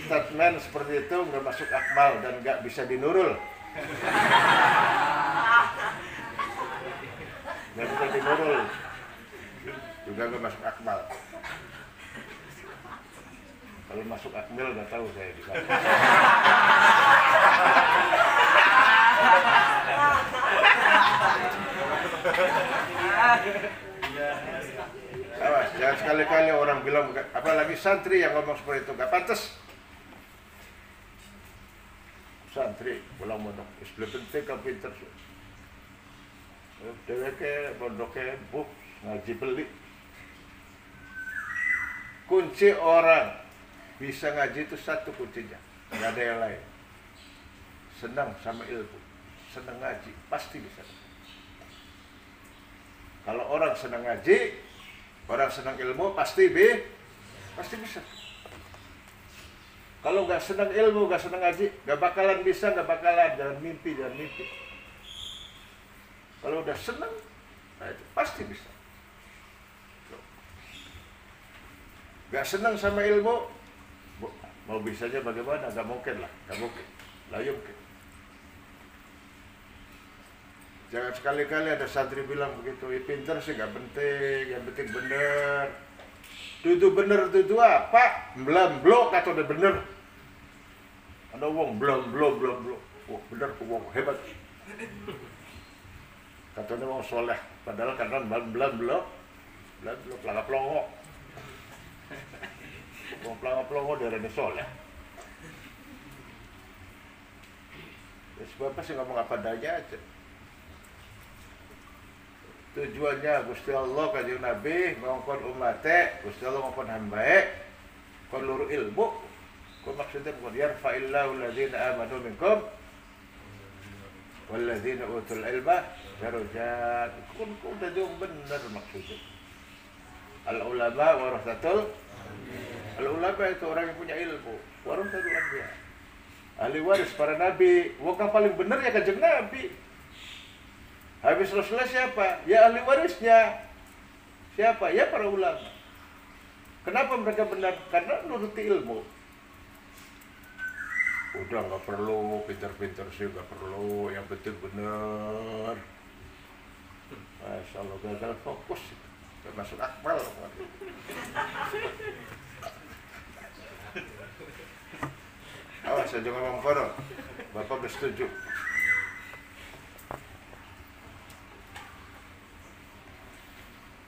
A: Statement seperti itu gak masuk akal dan gak bisa dinurul. Gak bisa dinurul. Juga gak masuk akmal. Kalau masuk akmal gak tahu saya di mana. Awas, jangan sekali-kali orang bilang, apalagi santri yang ngomong seperti itu, gak pantas. Santri, pulang mondok, lebih penting kamu pinter. Deweke, mondoknya, ngaji beli. Kunci orang bisa ngaji itu satu kuncinya, nggak ada yang lain. Senang sama ilmu, senang ngaji, pasti bisa. Kalau orang senang ngaji, orang senang ilmu, pasti bisa. Kalau nggak senang ilmu, nggak senang ngaji, nggak bakalan bisa, nggak bakalan. Jangan mimpi. Kalau udah senang, nah itu pasti bisa. Gak senang sama ilmu, mau bisanya bagaimana? Gak mungkin lah, gak mungkin. Lah yumkin. Jangan sekali-kali ada santri bilang begitu, ya pinter sih nggak penting, yang penting bener. Tutu bener tutu apa? Blok atau udah bener? Ada wong blok. Oh bener, wong hebat. Katanya wong soleh, padahal karena blok, pelangap pelongo. Wong pelangap pelongo dari soleh. Ya, sebab apa sih ngomong apa adanya aja. Tujuannya Gusti Allah kanjeng Nabi ngongkon umate, Gusti Allah ngongkon hambae, kon luru ilmu. Kok maksudnya kon yarfa'illahu alladzina amanu minkum walladzina utul ilma darajat. Kun udah jauh benar maksudnya. Al ulama warasatul, al ulama itu orang yang punya ilmu, warasatul anbiya. Ahli waris para nabi, wong paling benar ya kanjeng Nabi. Habis Rasulullah siapa? Ya ahli warisnya. Siapa? Ya para ulama. Kenapa mereka benar? Karena nuruti ilmu. Udah nggak perlu pintar-pintar sih, nggak perlu. Yang penting benar. Masya Allah, gagal fokus. Gak masuk akal. Awas aja ngomong kono. Bapak udah setuju.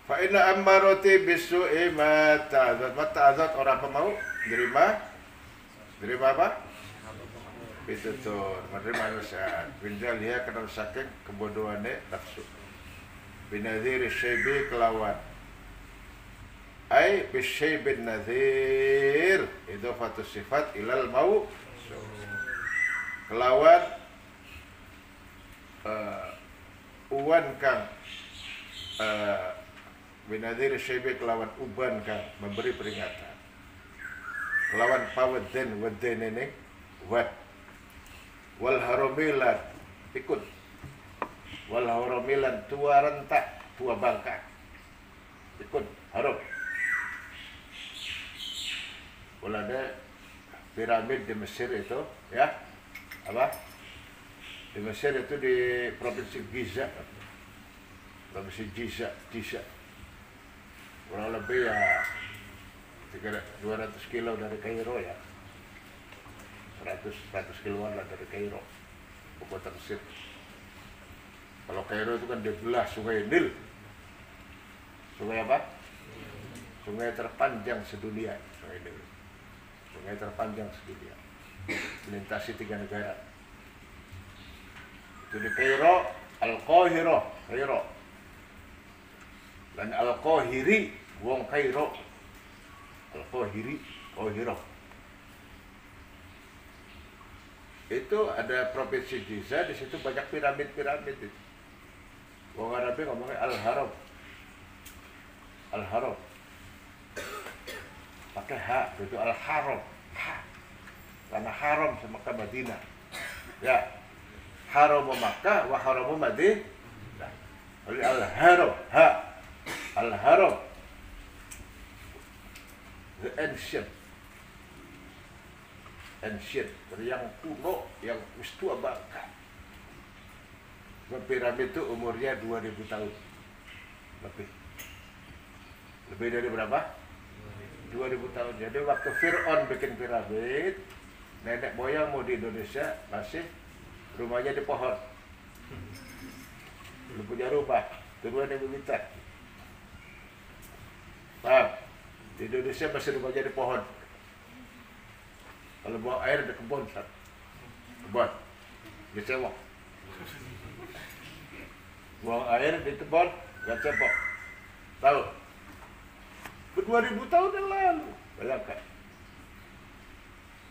A: Fa inna ammarati bisu'i ma ta'adzat orang apa mau nerima apa? Pitutur, menerima nasihat. Binjal dia kena saking kebodohannya nafsu. Binadhiri syaibi kelawan. Ai bisyaibin nadhir idhafatu sifat ilal mau. Kelawan uwan kang binadhir syaibi kelawan uban kang memberi peringatan. Kelawan pawadden wadden ini wad wal haromilan ikut wal haromilan tua rentak tua bangka ikut harom. Kalau ada piramid di Mesir itu ya apa di Mesir itu di provinsi Giza kurang lebih ya 200 kilo dari Kairo ya 100 kiloan lah dari Kairo ibu kota Mesir. Kalau Kairo itu kan dibelah sungai Nil, sungai apa? Sungai terpanjang sedunia, sungai Nil, sungai terpanjang sedunia, melintasi 3 negara. Itu di Kairo, Al-Qahirah, Kairo, dan Al-Qahiri, wong Kairo, Al-Qahiri, Qahirah. Itu ada provinsi Giza, di situ banyak piramid itu. Wong Arabi ngomongnya Al-Haram. Al-Haram. Pakai H, itu Al-Haram. Ha. Karena haram sama Makkah Madinah. Ya. Haram Makkah wa haram Madinah. Oleh Al-Haram, ha. Al-Haram. The ancient, yang kuno, yang tua bangka. Piramid itu umurnya 2000 tahun lebih dari berapa? 2000 tahun. Jadi waktu Fir'aun bikin piramid, nenek moyangmu di Indonesia masih rumahnya di pohon, belum punya rumah, kedua dia meminta. Paham? Di Indonesia masih rumahnya di pohon. Kalau buang air di kebun, kebun, di cewok. Buang air di kebun, nggak cebok. Tahu? 2000 tahun yang lalu, bayangkan.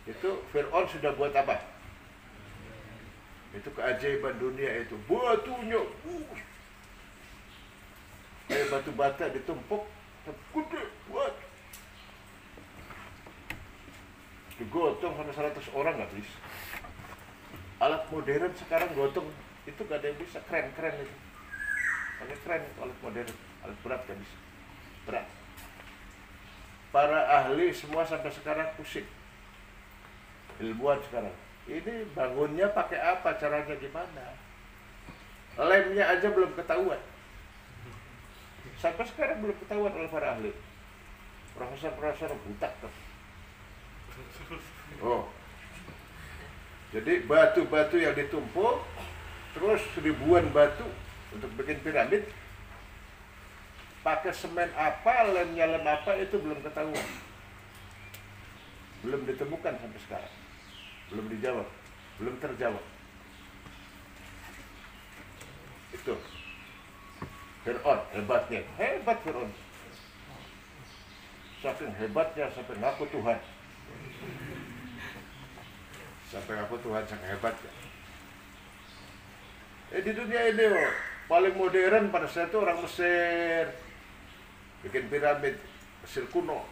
A: Itu Fir'aun sudah buat apa? Itu keajaiban dunia itu. Batunya, kayak batu bata ditumpuk, gede buat. Digotong sampai 100 orang nggak bisa. Alat modern sekarang gotong itu gak ada yang bisa, keren itu. Pakai keren itu alat modern, alat berat gak bisa, berat. Para ahli semua sampai sekarang pusing. Ilmuwan sekarang, ini bangunnya pakai apa, caranya gimana? lemnya aja belum ketahuan. Sampai sekarang belum ketahuan oleh para ahli. Profesor-profesor buta tuh. Oh, jadi batu-batu yang ditumpuk, terus ribuan batu untuk bikin piramid, pakai semen apa, lemnya lem apa, itu belum ketahuan. Belum ditemukan sampai sekarang. Belum dijawab, belum terjawab. Itu Fir'aun, hebatnya, hebat Fir'aun. Saking hebatnya sampai ngaku Tuhan. Sampai ngaku Tuhan, saking hebatnya. Di dunia ini paling modern pada saat itu orang Mesir. Bikin piramid Mesir kuno.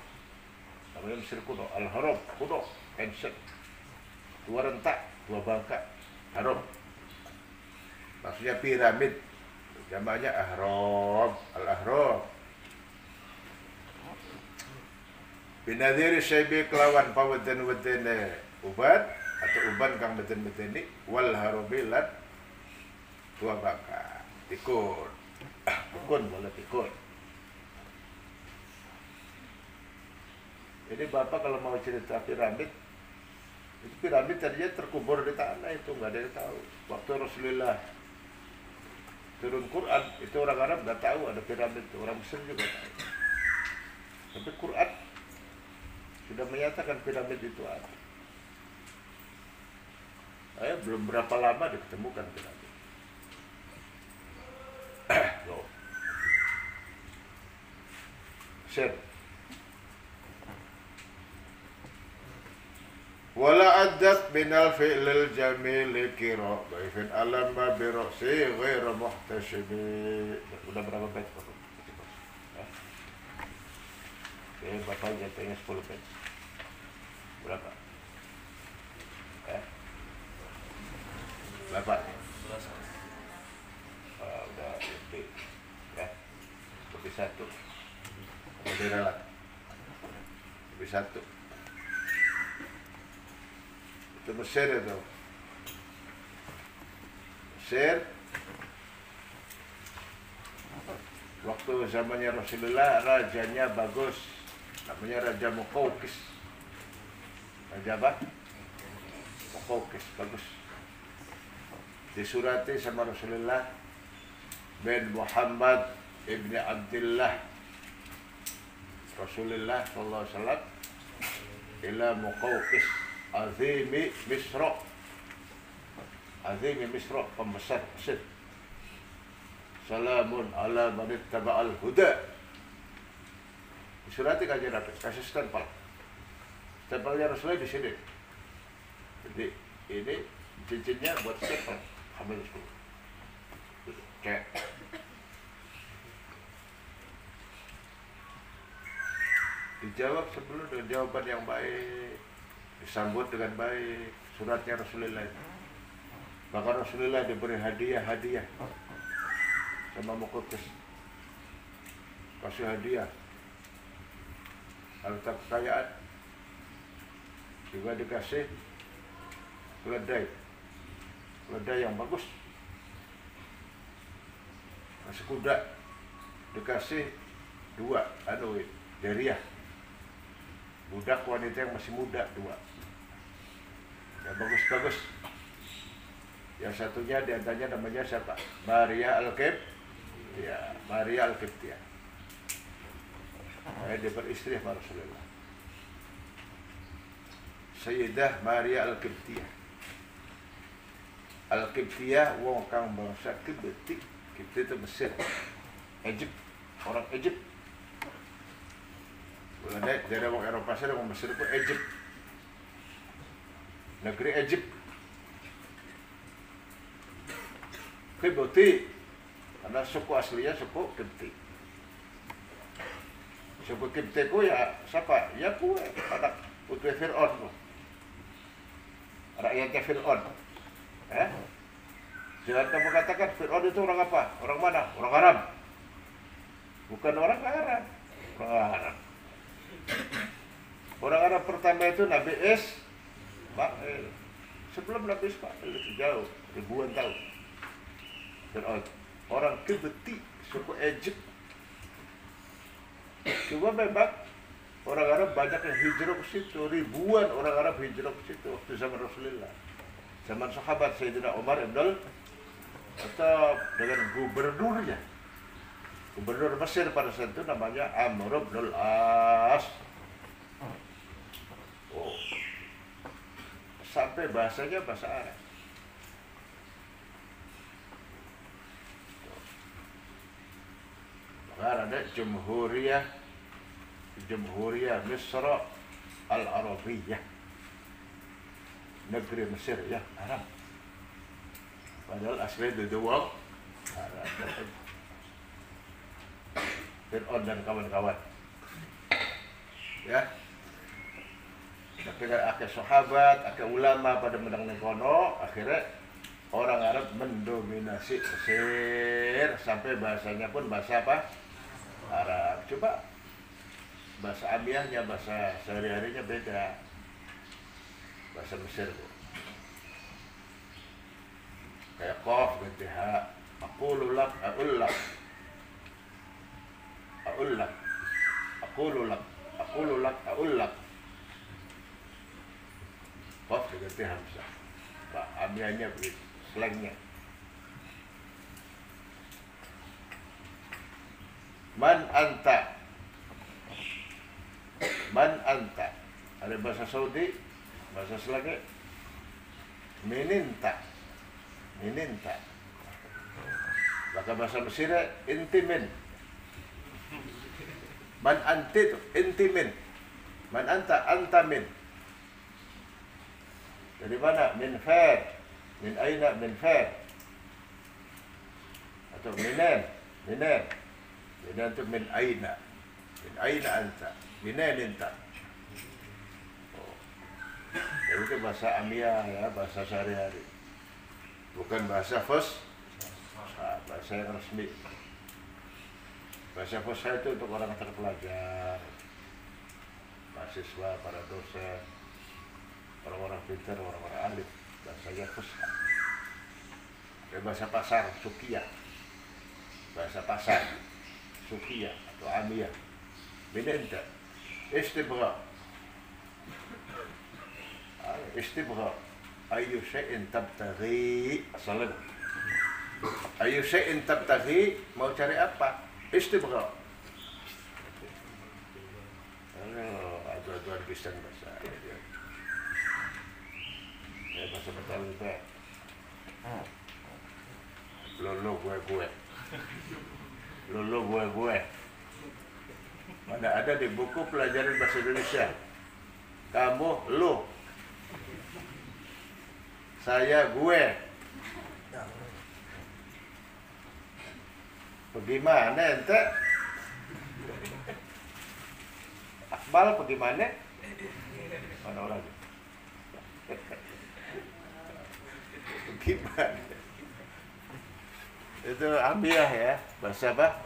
A: Namanya Mesir kuno, Al-Haram, kuno, ancient. 2 rentak, 2 bangka, haram. Maksudnya piramid, namanya ahram, al-ahram. Binadiri syaibi kelawan pawadan-wadan uban atau uban kang beten-beteni wal harobilat 2 bangka, tikun, tikun boleh tikun. Jadi Bapak kalau mau cerita piramid, itu piramid tadinya terkubur di tanah, itu nggak ada yang tahu. Waktu Rasulullah turun Quran, itu orang Arab nggak tahu ada piramid, orang Mesir juga tahu. Tapi Quran sudah menyatakan piramid itu ada. Belum berapa lama ditemukan piramid. Mesir. Wala addat binal fi'lil jamil kira baifin alam ma birasi ghairu muhtashibi. Udah berapa bait Bapak? Bapak jatuhnya 10 bait. Berapa? Berapa? Udah lebih. Ya. Lebih 1. Lebih ralat. Lebih 1. Itu Mesir itu. Mesir waktu zamannya Rasulullah, rajanya bagus, namanya Raja Muqawqis. Raja apa? Muqawqis, bagus. Disurati sama Rasulullah bin Muhammad ibni Abdullah Rasulullah sallallahu alaihi wasallam ila Muqawqis Azimi Misra. Azimi Misra, pembesar Mesir. Salamun ala man ittaba'al huda. Disurati kajian Nabi, kasih stempel. Stempelnya Rasulullah di sini. Jadi ini cincinnya buat stempel. Ambil 10. Cek. Dijawab sebelum dengan jawaban yang baik. Disambut dengan baik suratnya Rasulullah. Bahkan Rasulullah diberi hadiah sama Muqawqis. Kasih hadiah harta kekayaan, juga dikasih keledai yang bagus, kasih kuda, dikasih 2 jariah, budak wanita yang masih muda 2 yang bagus-bagus. Yang satunya diantaranya namanya siapa? Maria Al-Qibtiyah. Maria Al-Qibtiyah. Dia beristri sama Rasulullah. Sayyidah Maria Al-Qibtiyah. Al-Qibtiyah wong kang bangsa Qibti. Qibti itu Mesir, Egypt, orang Egypt. Belanda dari orang Eropa sana, orang Mesir itu Egypt. Negeri Egypt. Qibti karena suku aslinya suku Qibti. Suku Qibti ku ya siapa? Ya ku anak putri Fir'aun ku. Rakyatnya Fir'aun. Jangan kamu katakan Fir'aun itu orang apa? Orang mana? Orang Arab. Bukan orang Arab. Orang Arab. Orang Arab pertama itu Nabi Ismail. Sebelum Nabi Ismail itu jauh, ribuan tahun. Fir'aun. Orang Kibti, suku Egypt. Cuma memang orang Arab banyak yang hijrah ke situ, ribuan orang Arab hijrah ke situ waktu zaman Rasulullah. Zaman sahabat Sayyidina Umar Ibn atau dengan gubernurnya. Gubernur Mesir pada saat itu namanya Amr bin al-As. Oh. Sampai bahasanya bahasa Arab. Bahkan ada Jumhuriyah Misr Al-Arabiyah, negeri Mesir ya, Arab. Padahal asli itu dua Arab. Fir'aun dan kawan-kawan. Ya. Tapi akhir sahabat, akhir ulama pada menang kono, akhirnya orang Arab mendominasi Mesir sampai bahasanya pun bahasa apa? Arab. Coba bahasa Amiyahnya, bahasa sehari-harinya beda. Bahasa Mesir bu. Kayak qaf ganti ha. Aqulu lak, aqul lak. Aqul lak. Aqulu lak. Aqulu lak, aqul lak. Qaf ganti hamzah. Pak Amiyahnya begitu, slangnya. Man anta. Man anta. Ada bahasa Saudi, bahasa Selangnya mininta. Mininta. Maka bahasa Mesir intimin. Man anti itu intimin. Man anta antamin. Dari mana? Min fair. Min aina min fair. Atau minen. Minen. Minen itu min aina. Min aina anta. Minen inta. Oh. Jadi itu bahasa Amiyah ya, bahasa sehari-hari. Bukan bahasa Fusha, bahasa yang resmi. Bahasa Fusha itu untuk orang terpelajar, mahasiswa, para dosen, orang-orang pintar, orang-orang alim. Bahasanya Fusha. Bahasa pasar, Sukiah. Bahasa pasar, Sukiah atau Amiyah. Beda ente. Istibra. Istibra. Ayu syai'in tabtaghi. Asalnya. Ayu syai'in tabtaghi. Mau cari apa? Istibra. Adu-aduan pisang bahasa. Ya bahasa Betawi itu. Lolo gue. Lolo gue. Mana ada di buku pelajaran bahasa Indonesia. Kamu, lu. Saya, gue. Bagaimana ente? Akbal bagaimana? Mana orangnya? Bagaimana? Itu Amiyah ya, bahasa apa?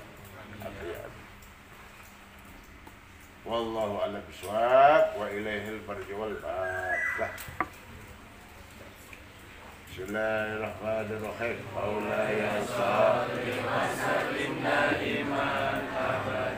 A: Amiyah. Wallahu a'lam bishawab wa ilaihil marji wal ma'ab. Bismillahirrahmanirrahim. Maulaya salli wa sallim daiman abad.